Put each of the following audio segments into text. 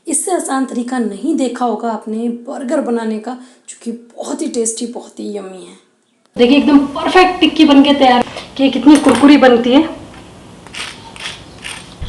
इससे आसान तरीका नहीं देखा होगा आपने बर्गर बनाने का, जो कि बहुत ही टेस्टी, बहुत ही यम्मी है। देखिए एकदम परफेक्ट टिक्की बनके तैयार कि कितनी कुरकुरी बनती है।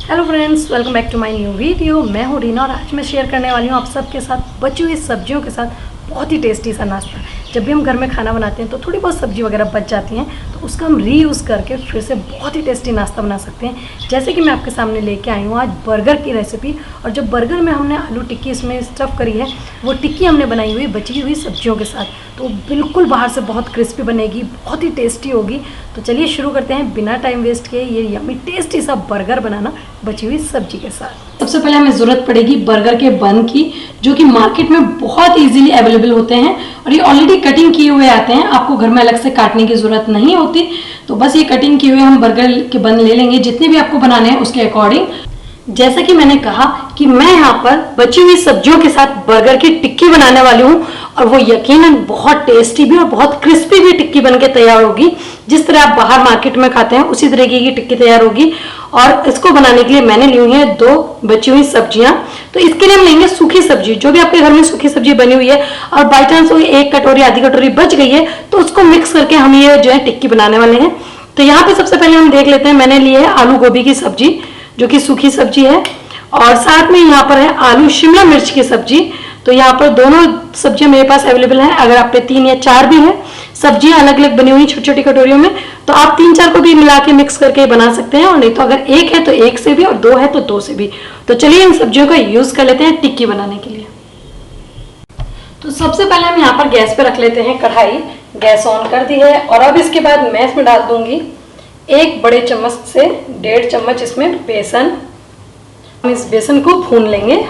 Hello friends, welcome back to my new video. मैं हूँ रीना और आज मैं शेयर करने वाली हूँ आप सबके साथ बची हुई सब्जियों के साथ बहुत ही टेस्टी सा नाश्ता। जब भी हम घर में खाना बनाते हैं तो थोड़ी बहुत सब्जी वगैरह बच जाती हैं, तो उसका हम रीयूज़ करके फिर से बहुत ही टेस्टी नाश्ता बना सकते हैं। जैसे कि मैं आपके सामने लेके आई हूँ आज बर्गर की रेसिपी। और जो बर्गर में हमने आलू टिक्की इसमें स्टफ़ करी है, वो टिक्की हमने बनाई हुई बची हुई सब्जियों के साथ, तो बिल्कुल बाहर से बहुत क्रिस्पी बनेगी, बहुत ही टेस्टी होगी। तो चलिए शुरू करते हैं बिना टाइम वेस्ट किए ये यम्मी टेस्टी सा बर्गर बनाना बची हुई सब्जी के साथ। सबसे पहले हमें ज़रूरत पड़ेगी बर्गर के बन की, जो कि मार्केट में बहुत इजीली अवेलेबल होते हैं और ये ऑलरेडी कटिंग किए हुए आते हैं। आपको घर में अलग से काटने की ज़रूरत नहीं होती। तो बस ये कटिंग किए हुए हम बर्गर के बन ले लेंगे, जितने भी आपको बनाने हैं उसके अकॉर्डिंग। जैसा कि मैंने कहा कि मैं यहाँ पर बची हुई सब्जियों के साथ बर्गर की टिक्की बनाने वाली हूँ, और वो यकीनन बहुत टेस्टी भी और बहुत क्रिस्पी भी टिक्की बनके तैयार होगी। जिस तरह आप बाहर मार्केट में खाते हैं उसी तरीके की टिक्की तैयार होगी। और इसको बनाने के लिए मैंने ली हुई है 2 बची हुई सब्जियां। तो इसके लिए हम लेंगे सूखी सब्जी, जो भी आपके घर में सूखी सब्जी बनी हुई है, और बाई चांस कोई 1 कटोरी आधी कटोरी बच गई है तो उसको मिक्स करके हम ये जो है टिक्की बनाने वाले हैं। तो यहाँ पे सबसे पहले हम देख लेते हैं, मैंने ली है आलू गोभी की सब्जी, जो कि सूखी सब्जी है, और साथ में यहाँ पर है आलू शिमला मिर्च की सब्जी। तो यहाँ पर दोनों सब्जियां मेरे पास अवेलेबल है। अगर आप पे 3 या 4 भी है सब्जियां अलग अलग बनी हुई छोटी छोटी कटोरियों में, तो आप 3-4 को भी मिला के मिक्स करके बना सकते हैं, और नहीं तो अगर 1 है तो 1 से भी, और 2 है तो 2 से भी। तो चलिए इन सब्जियों का यूज कर लेते हैं टिक्की बनाने के लिए। तो सबसे पहले हम यहाँ पर गैस पे रख लेते हैं कढ़ाई। गैस ऑन कर दी है, और अब इसके बाद मैं इसमें डाल दूंगी 1 बड़े चम्मच से 1.5 चम्मच इसमें बेसन। हम इस बेसन को भून लेंगे।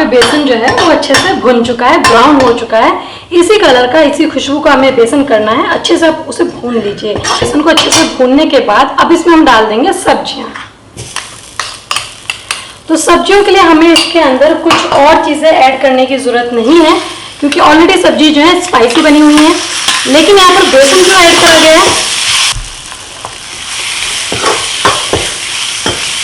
बेसन जो है वो अच्छे से भुन चुका है, ब्राउन हो चुका है, इसी कलर का, इसी खुशबू का हमें बेसन करना है। अच्छे से आप उसे भून लीजिए। बेसन को अच्छे से भूनने के बाद अब इसमें हम डाल देंगे सब्जियां। तो सब्जियों के लिए हमें इसके अंदर कुछ और चीजें ऐड करने की जरूरत नहीं है, क्योंकि ऑलरेडी सब्जी जो है स्पाइसी बनी हुई है। लेकिन यहाँ पर बेसन जो ऐड करा गया है,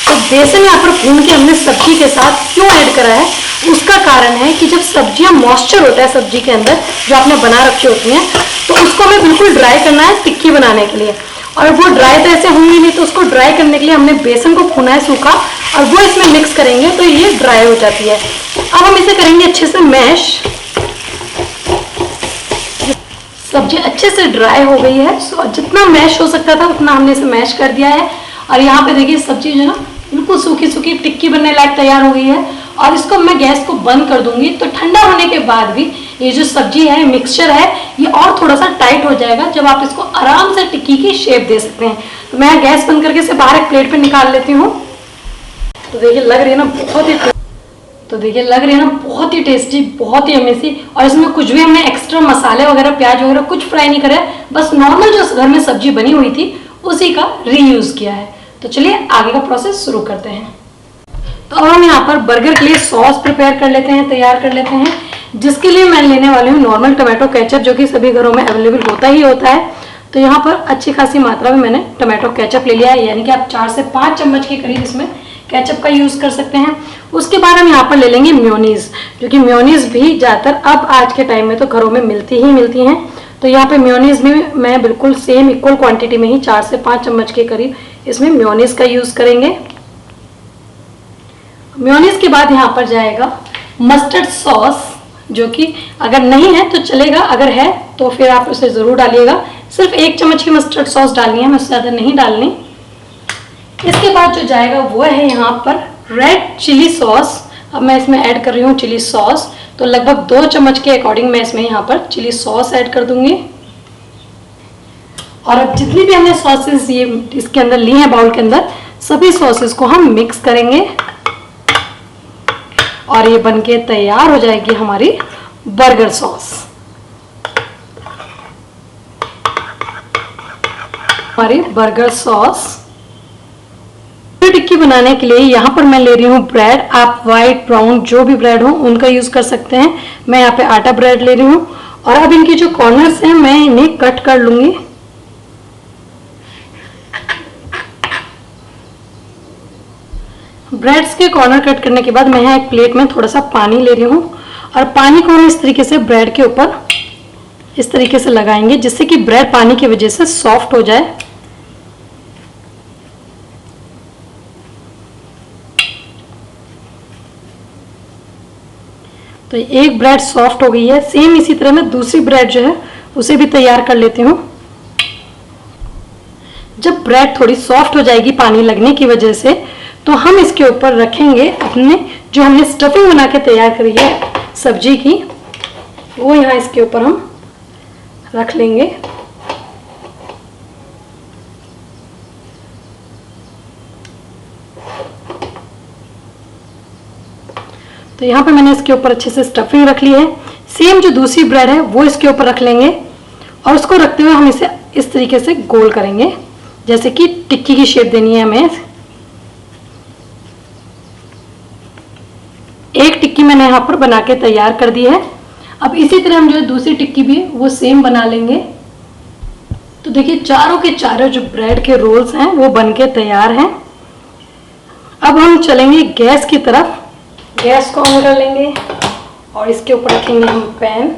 तो बेसन यहाँ पर भून के हमने सब्जी के साथ क्यों ऐड करा है, उसका कारण है कि जब सब्जियां मॉइस्चर होता है सब्जी के अंदर जो आपने बना रखी होती हैं, तो उसको हमें बिल्कुल ड्राई करना है टिक्की बनाने के लिए। और वो ड्राई तो ऐसे होंगी नहीं, तो उसको ड्राई करने के लिए हमने बेसन को भुना है सूखा, और वो इसमें मिक्स करेंगे तो ये ड्राई हो जाती है। अब हम इसे करेंगे अच्छे से मैश। सब्जी अच्छे से ड्राई हो गई है, सो जितना मैश हो सकता था उतना हमने इसे मैश कर दिया है। और यहाँ पे देखिए सब्जी जो है ना बिल्कुल सूखी सूखी टिक्की बनने लायक तैयार हो गई है। और इसको मैं गैस को बंद कर दूंगी, तो ठंडा होने के बाद भी ये जो सब्जी है, मिक्सचर है, ये और थोड़ा सा टाइट हो जाएगा, जब आप इसको आराम से टिक्की की शेप दे सकते हैं। तो मैं गैस बंद करके इसे बाहर एक प्लेट पे निकाल लेती हूँ। तो देखिए लग रही है ना बहुत ही टेस्टी, बहुत ही अमेजिंग। और इसमें कुछ भी हमने एक्स्ट्रा मसाले वगैरह, प्याज वगैरह कुछ फ्राई नहीं करे, बस नॉर्मल जो घर में सब्जी बनी हुई थी उसी का रीयूज किया है। तो चलिए आगे का प्रोसेस शुरू करते हैं। तो अब हम यहाँ पर बर्गर के लिए सॉस प्रिपेयर कर लेते हैं, तैयार कर लेते हैं, जिसके लिए मैं लेने वाली हूँ नॉर्मल टमाटो केचप, जो कि सभी घरों में अवेलेबल होता ही होता है। तो यहाँ पर अच्छी खासी मात्रा में मैंने टमाटो केचप ले लिया है, यानी कि आप 4 से 5 चम्मच के करीब इसमें केचप का यूज कर सकते हैं। उसके बाद हम यहाँ पर ले लेंगे मेयोनीज, जो कि मेयोनीज भी ज़्यादातर अब आज के टाइम में तो घरों में मिलती हैं। तो यहाँ पे मेयोनीज भी मैं बिल्कुल सेम इक्वल क्वांटिटी में ही 4 से 5 चम्मच के करीब इसमें मेयोनीज का यूज करेंगे। मेयोनीज के बाद यहाँ पर जाएगा मस्टर्ड सॉस, जो कि अगर नहीं है तो चलेगा, अगर है तो फिर आप उसे ज़रूर डालिएगा। सिर्फ 1 चम्मच की मस्टर्ड सॉस डालनी है, मैं उससे ज़्यादा नहीं डालनी। इसके बाद जो जाएगा वो है यहाँ पर रेड चिली सॉस। अब मैं इसमें ऐड कर रही हूँ चिली सॉस, तो लगभग 2 चम्मच के अकॉर्डिंग मैं इसमें यहाँ पर चिली सॉस ऐड कर दूंगी। और अब जितनी भी हमने सॉसेस ये इसके अंदर ली हैं बाउल के अंदर, सभी सॉसेस को हम मिक्स करेंगे, और ये बनके तैयार हो जाएगी हमारी बर्गर सॉस। हमारी बर्गर सॉस टिक्की बनाने के लिए यहाँ पर मैं ले रही हूँ ब्रेड। आप वाइट, ब्राउन जो भी ब्रेड हो उनका यूज कर सकते हैं। मैं यहाँ पे आटा ब्रेड ले रही हूँ, और अब इनकी जो कॉर्नर्स हैं मैं इन्हें कट कर लूंगी। ब्रेड्स के कॉर्नर कट करने के बाद मैं यहाँ एक प्लेट में थोड़ा सा पानी ले रही हूँ और पानी को हम इस तरीके से ब्रेड के ऊपर इस तरीके से लगाएंगे जिससे कि ब्रेड पानी की वजह से सॉफ्ट हो जाए। तो एक ब्रेड सॉफ्ट हो गई है। सेम इसी तरह मैं दूसरी ब्रेड जो है उसे भी तैयार कर लेती हूँ। जब ब्रेड थोड़ी सॉफ्ट हो जाएगी पानी लगने की वजह से, तो हम इसके ऊपर रखेंगे अपने जो हमने स्टफिंग बना के तैयार करी है सब्जी की, वो यहाँ इसके ऊपर हम रख लेंगे। तो यहाँ पर मैंने इसके ऊपर अच्छे से स्टफिंग रख ली है। सेम जो दूसरी ब्रेड है वो इसके ऊपर रख लेंगे और उसको रखते हुए हम इसे इस तरीके से गोल करेंगे, जैसे कि टिक्की की शेप देनी है हमें। एक टिक्की मैंने यहाँ पर बना के तैयार कर दी है। अब इसी तरह हम जो दूसरी टिक्की भी वो सेम बना लेंगे। तो देखिए चारों के चारों जो ब्रेड के रोल्स हैं वो बन के तैयार हैं। अब हम चलेंगे गैस की तरफ। गैस को ऑन कर लेंगे और इसके ऊपर रखेंगे हम पैन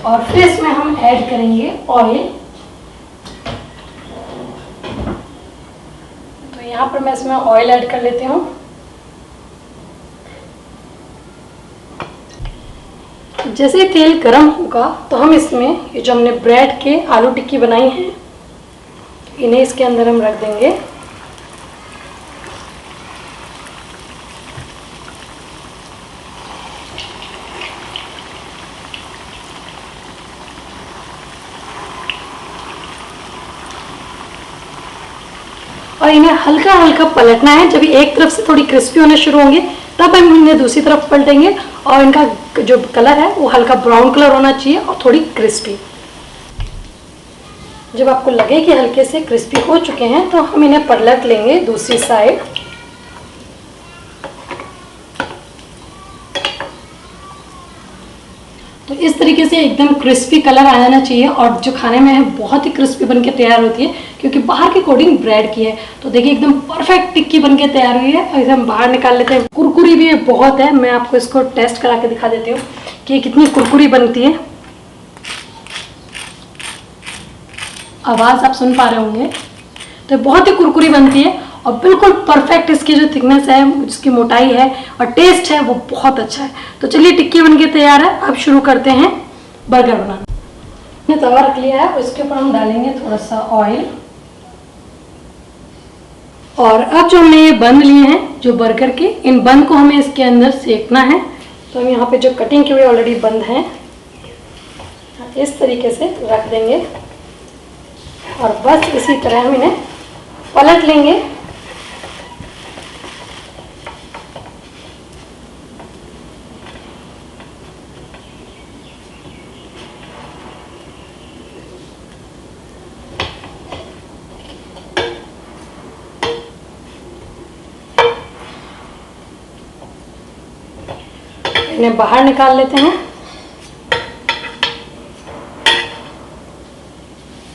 और फिर इसमें हम ऐड करेंगे ऑयल। तो यहाँ पर मैं इसमें ऑयल ऐड कर लेती हूँ। जैसे ही तेल गर्म होगा तो हम इसमें ये जो हमने ब्रेड के आलू टिक्की बनाई है इन्हें इसके अंदर हम रख देंगे। और इन्हें हल्का हल्का पलटना है। जब एक तरफ से थोड़ी क्रिस्पी होने शुरू होंगे तब हम इन्हें दूसरी तरफ पलटेंगे और इनका जो कलर है वो हल्का ब्राउन कलर होना चाहिए और थोड़ी क्रिस्पी। जब आपको लगे कि हल्के से क्रिस्पी हो चुके हैं तो हम इन्हें पलट लेंगे दूसरी साइड। तो इस तरीके से एकदम क्रिस्पी कलर आ जाना चाहिए और जो खाने में है बहुत ही क्रिस्पी बनके तैयार होती है क्योंकि बाहर की कोटिंग ब्रेड की है। तो देखिए एकदम परफेक्ट टिक्की बनके तैयार हुई है। इसे हम बाहर निकाल लेते हैं। कुरकुरी भी बहुत है। मैं आपको इसको टेस्ट करा के दिखा देती हूँ कि कितनी कुरकुरी बनती है। आवाज़ आप सुन पा रहे होंगे। तो बहुत ही कुरकुरी बनती है और बिल्कुल परफेक्ट इसकी जो थिकनेस है, जिसकी मोटाई है और टेस्ट है वो बहुत अच्छा है। तो चलिए टिक्की बनके तैयार है। अब शुरू करते हैं बर्गर बनाना। मैंने तवा रख लिया है, उसके ऊपर हम डालेंगे थोड़ा सा ऑयल और अब जो हमने ये बन लिए हैं जो बर्गर के, इन बन को हमें इसके अंदर सेकना है। तो हम यहाँ पे जो कटिंग की हुई ऑलरेडी बंद है इस तरीके से रख देंगे और बस इसी तरह हम इन्हें पलट लेंगे। इन्हें बाहर निकाल लेते हैं।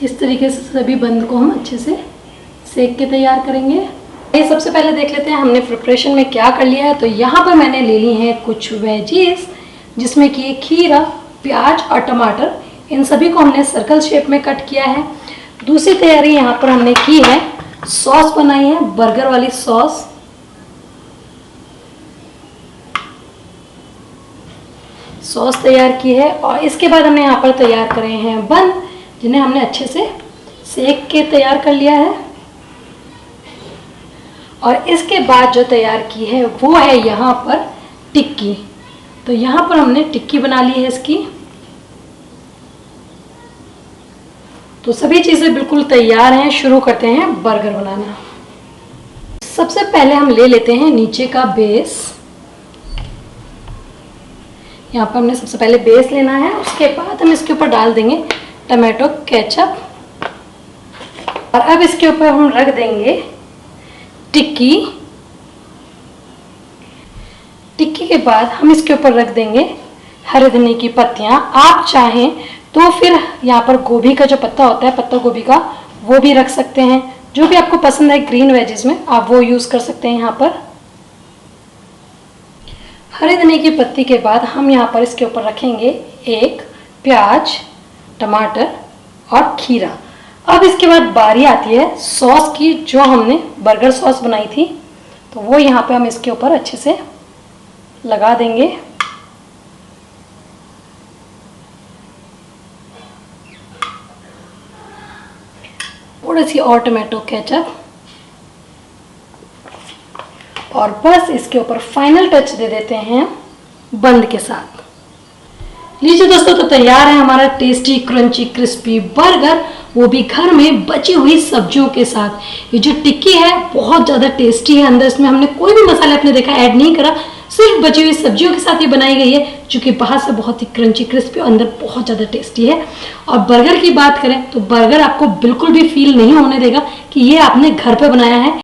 इस तरीके से सभी बंद को हम अच्छे से सेक के तैयार करेंगे। ये सबसे पहले देख लेते हैं हमने प्रिपरेशन में क्या कर लिया है। तो यहाँ पर मैंने ले ली हैं कुछ वेजीज, जिसमें कि खीरा, प्याज और टमाटर, इन सभी को हमने सर्कल शेप में कट किया है। दूसरी तैयारी यहाँ पर हमने की है, सॉस बनाई है, बर्गर वाली सॉस। सॉस तैयार की है और इसके बाद हमने यहाँ पर तैयार करे हैं बन, जिन्हें हमने अच्छे से सेक के तैयार कर लिया है। और इसके बाद जो तैयार की है वो है यहाँ पर टिक्की। तो यहाँ पर हमने टिक्की बना ली है इसकी। तो सभी चीज़ें बिल्कुल तैयार हैं। शुरू करते हैं बर्गर बनाना। सबसे पहले हम ले लेते हैं नीचे का बेस। यहाँ पर हमने सबसे पहले बेस लेना है। उसके बाद हम इसके ऊपर डाल देंगे टमाटो केचप और अब इसके ऊपर हम रख देंगे टिक्की। टिक्की के बाद हम इसके ऊपर रख देंगे हरे धनिया की पत्तियां। आप चाहें तो फिर यहाँ पर गोभी का जो पत्ता होता है, पत्ता गोभी का, वो भी रख सकते हैं। जो भी आपको पसंद है ग्रीन वेजेस में आप वो यूज़ कर सकते हैं यहाँ पर। हरे धनिया की पत्ती के बाद हम यहाँ पर इसके ऊपर रखेंगे एक प्याज, टमाटर और खीरा। अब इसके बाद बारी आती है सॉस की, जो हमने बर्गर सॉस बनाई थी, तो वो यहाँ पे हम इसके ऊपर अच्छे से लगा देंगे। थोड़ी सी और टमाटो केचप, और बस इसके ऊपर फाइनल टच दे देते हैं बंद के साथ। लीजिए दोस्तों, तो तैयार है हमारा टेस्टी क्रंची क्रिस्पी बर्गर, वो भी घर में बची हुई सब्जियों के साथ। ये जो टिक्की है बहुत ज़्यादा टेस्टी है, अंदर इसमें हमने कोई भी मसाला अपने देखा ऐड नहीं करा, सिर्फ बची हुई सब्जियों के साथ ये बनाई गई है, जो कि बाहर से बहुत ही क्रंची क्रिस्पी और अंदर बहुत ज़्यादा टेस्टी है। और बर्गर की बात करें तो बर्गर आपको बिल्कुल भी फील नहीं होने देगा कि ये आपने घर पे बनाया है।